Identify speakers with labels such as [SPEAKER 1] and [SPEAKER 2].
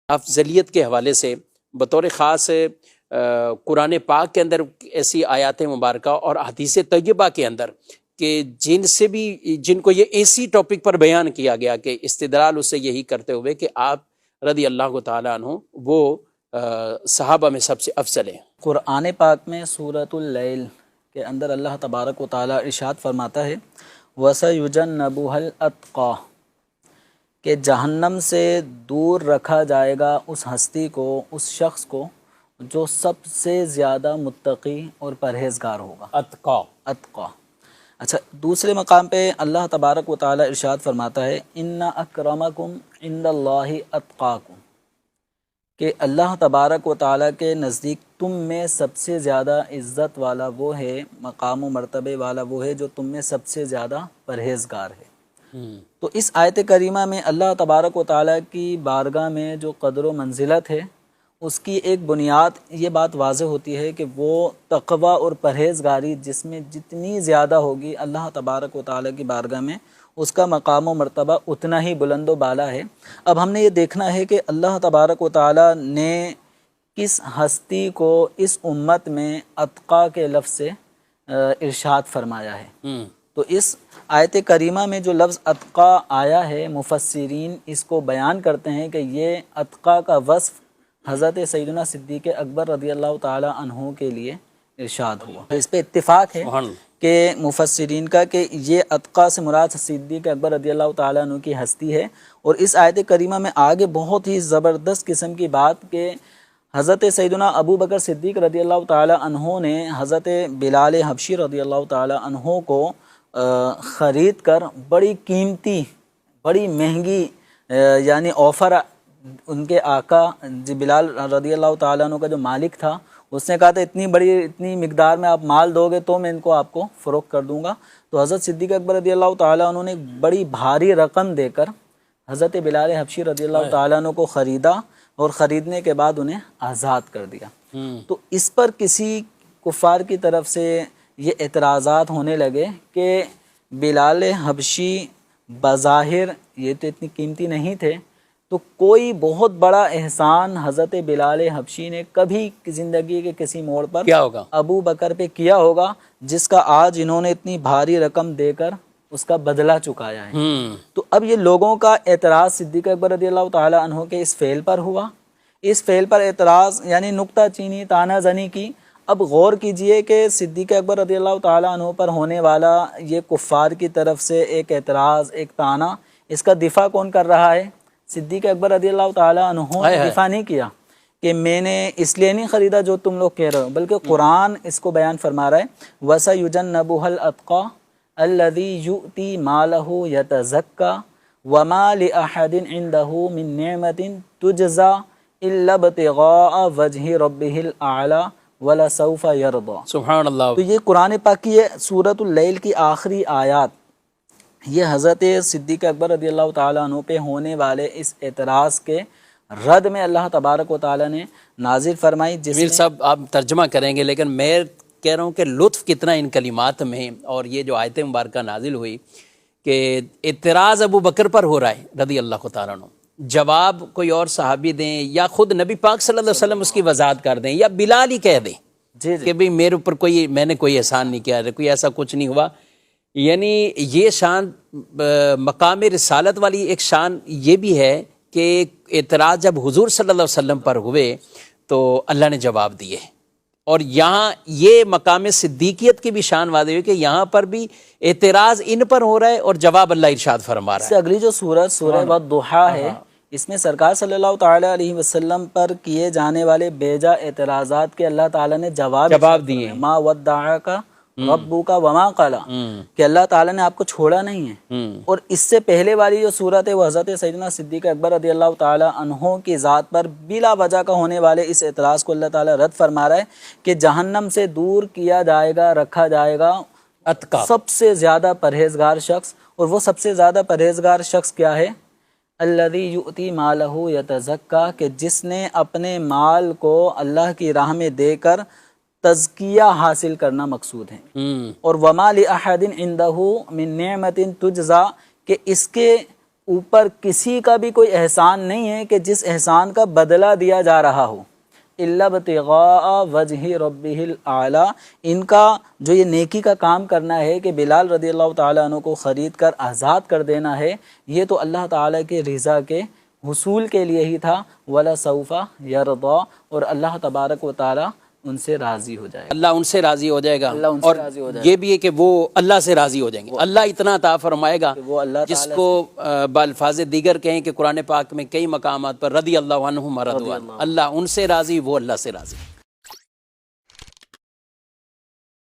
[SPEAKER 1] افضلیت کے حوالے سے بطور خاص قرآن پاک کے اندر ایسی آیات مبارکہ اور حدیث طیبہ کے اندر کہ جن کو یہ اسی ٹاپک پر بیان کیا گیا کہ استدلال اس سے یہی کرتے ہوئے کہ آپ رضی اللہ تعالیٰ عنہ وہ صحابہ میں سب سے افضل ہیں۔
[SPEAKER 2] قرآن پاک میں سورۃ اللیل کے اندر اللہ تبارک و تعالیٰ ارشاد فرماتا ہے وَسَيُجَنَّبُهَا الْأَتْقَى کہ جہنم سے دور رکھا جائے گا اس ہستی کو، اس شخص کو جو سب سے زیادہ متقی اور پرہیزگار ہوگا۔ اتقا۔ اچھا، دوسرے مقام پہ اللہ تبارک و تعالیٰ ارشاد فرماتا ہے ان اکرمکم عند اللہ اتقاکم کہ اللہ تبارک و تعالیٰ کے نزدیک تم میں سب سے زیادہ عزت والا وہ ہے، مقام و مرتبے والا وہ ہے جو تم میں سب سے زیادہ پرہیزگار ہے۔ تو اس آیت کریمہ میں اللہ تبارک و تعالیٰ کی بارگاہ میں جو قدر و منزلت ہے اس کی ایک بنیاد یہ بات واضح ہوتی ہے کہ وہ تقوی اور پرہیزگاری جس میں جتنی زیادہ ہوگی اللہ تبارک و تعالیٰ کی بارگاہ میں اس کا مقام و مرتبہ اتنا ہی بلند و بالا ہے۔ اب ہم نے یہ دیکھنا ہے کہ اللہ تبارک و تعالیٰ نے کس ہستی کو اس امت میں اتقا کے لفظ سے ارشاد فرمایا ہے۔ تو اس آیت کریمہ میں جو لفظ اتقا آیا ہے مفسرین اس کو بیان کرتے ہیں کہ یہ اتقا کا وصف حضرت سیدنا صدیق اکبر رضی اللہ تعالی عنہ کے لیے ارشاد ہوا۔ اس پہ اتفاق ہے کہ مفسرین کا کہ یہ اتقا سے مراد صدیق اکبر رضی اللہ تعالیٰ عنہ کی ہستی ہے۔ اور اس آیت کریمہ میں آگے بہت ہی زبردست قسم کی بات کہ حضرت سیدنا ابو بکر صدیق رضی اللہ تعالیٰ عنہ نے حضرت بلال حبشی رضی اللہ تعالیٰ عنہ کو خرید کر بڑی قیمتی، بڑی مہنگی یعنی آفر ان کے آقا بلال رضی اللہ تعالیٰ عنہ کا جو مالک تھا اس نے کہا تھا اتنی مقدار میں آپ مال دو گے تو میں ان کو آپ کو فروخت کر دوں گا۔ تو حضرت صدیق اکبر رضی اللہ تعالیٰ عنہ نے بڑی بھاری رقم دے کر حضرت بلال حبشی رضی اللہ تعالیٰ عنہ کو خریدا اور خریدنے کے بعد انہیں آزاد کر دیا۔ تو اس پر کسی کفار کی طرف سے یہ اعتراضات ہونے لگے کہ بلال حبشی بظاہر یہ تو اتنی قیمتی نہیں تھے، تو کوئی بہت بڑا احسان حضرت بلال حبشی نے کبھی زندگی کے کسی موڑ پر
[SPEAKER 1] کیا ہوگا
[SPEAKER 2] ابو بکر پہ کیا ہوگا جس کا آج انہوں نے اتنی بھاری رقم دے کر اس کا بدلہ چکایا ہے۔ تو اب یہ لوگوں کا اعتراض صدیق اکبر رضی اللہ تعالیٰ عنہ کے اس فعل پر ہوا۔ اس فعل پر اعتراض یعنی نکتہ چینی، تانہ زنی کی۔ اب غور کیجئے کہ صدیق اکبر رضی اللہ تعالیٰ عنہ پر ہونے والا یہ کفار کی طرف سے ایک اعتراض، ایک تانہ، اس کا دفاع کون کر رہا ہے؟ صدیق اکبر رضی اللہ تعالیٰ عنہ نے دفاع نہیں کیا کہ میں نے اس لیے نہیں خریدا جو تم لوگ کہہ رہے ہو، بلکہ قرآن اس کو بیان فرما رہا ہے وَسَيُجَنَّبُهَا الْأَتْقَى الَّذِي يُؤْتِي مَالَهُ يَتَزَكَّى وَمَا لِأَحَدٍ عِندَهُ مِن نِعْمَةٍ تُجْزَى إِلَّا ابْتِغَاءَ وَجْهِ رَبِّهِ الْأَعْلَى وَلَسَوْفَ يَرْضَى۔
[SPEAKER 1] سبحان اللہ۔
[SPEAKER 2] تو یہ قرآن پاک کی سورۃ اللیل کی آخری آیات یہ حضرت صدیق اکبر رضی اللہ تعالیٰ عنہ پہ ہونے والے اس اعتراض کے رد میں اللہ تبارک و تعالیٰ نے نازل فرمائی۔
[SPEAKER 1] جمیل صاحب آپ ترجمہ کریں گے، لیکن میں کہہ رہا ہوں کہ لطف کتنا ان کلمات میں، اور یہ جو آیت مبارکہ نازل ہوئی کہ اعتراض ابو بکر پر ہو رہا ہے رضی اللہ تعالیٰ عنہ، جواب کوئی اور صحابی دیں یا خود نبی پاک صلی اللہ علیہ وسلم اس کی وضاحت کر دیں یا بلال ہی کہہ دیں کہ بھئی میرے اوپر میں نے کوئی احسان نہیں کیا، کوئی ایسا کچھ نہیں ہوا۔ یعنی یہ شان مقام رسالت والی ایک شان یہ بھی ہے کہ اعتراض جب حضور صلی اللہ علیہ وسلم پر ہوئے تو اللہ نے جواب دیے، اور یہاں یہ مقام صدیقیت کی بھی شان واضح ہوئی کہ یہاں پر بھی اعتراض ان پر ہو رہا ہے اور جواب اللہ ارشاد فرما رہا ہے۔
[SPEAKER 2] اس سے اگلی جو سورہ والضحیٰ ہے اس میں سرکار صلی اللہ تعالیٰ علیہ وسلم پر کیے جانے والے بیجا اعتراضات کے اللہ تعالیٰ نے جواب دیے۔ ما ودعک ربک وما قلی کہ اللہ تعالیٰ نے آپ کو چھوڑا نہیں ہے۔ اور اس سے پہلے والی جو صورت ہے وہ حضرت سیدنا صدیق اکبر رضی اللہ تعالیٰ عنہ کی ذات پر بلا وجہ کا ہونے والے اس اعتراض کو اللہ تعالیٰ رد فرما رہا ہے کہ جہنم سے دور کیا جائے گا، رکھا جائے گا سب سے زیادہ پرہیزگار شخص۔ اور وہ سب سے زیادہ پرہیزگار شخص کیا ہے؟ الذی یؤتی مالہ یتزکیٰ کہ جس نے اپنے مال کو اللہ کی راہ میں دے کر تزکیہ حاصل کرنا مقصود ہے۔ اور وما لأحد عنده من نعمت تجزا کہ اس کے اوپر کسی کا بھی کوئی احسان نہیں ہے کہ جس احسان کا بدلہ دیا جا رہا ہو، الا ابتغاء وجہ ربہ الاعلی، ان کا جو یہ نیکی کا کام کرنا ہے کہ بلال رضی اللہ تعالیٰ عنہ کو خرید کر آزاد کر دینا ہے، یہ تو اللہ تعالیٰ کے رضا کے حصول کے لیے ہی تھا، وَلَسَوْفَ يَرْضَى، اور اللہ تبارک و تعالیٰ ان سے راضی ہو جائے گا،
[SPEAKER 1] اللہ ان سے راضی ہو جائے گا،
[SPEAKER 2] اللہ ان سے
[SPEAKER 1] اور
[SPEAKER 2] راضی ہو جائے گا،
[SPEAKER 1] یہ بھی ہے کہ وہ اللہ سے راضی ہو جائیں گے، اللہ اتنا عطا فرمائے گا
[SPEAKER 2] وہ اللہ
[SPEAKER 1] جس
[SPEAKER 2] تعالیٰ
[SPEAKER 1] کو بالفاظ دیگر کہیں کہ قرآن پاک میں کئی مقامات پر رضی اللہ عنہم ورضوا عنہ، اللہ ان سے راضی، وہ اللہ سے راضی۔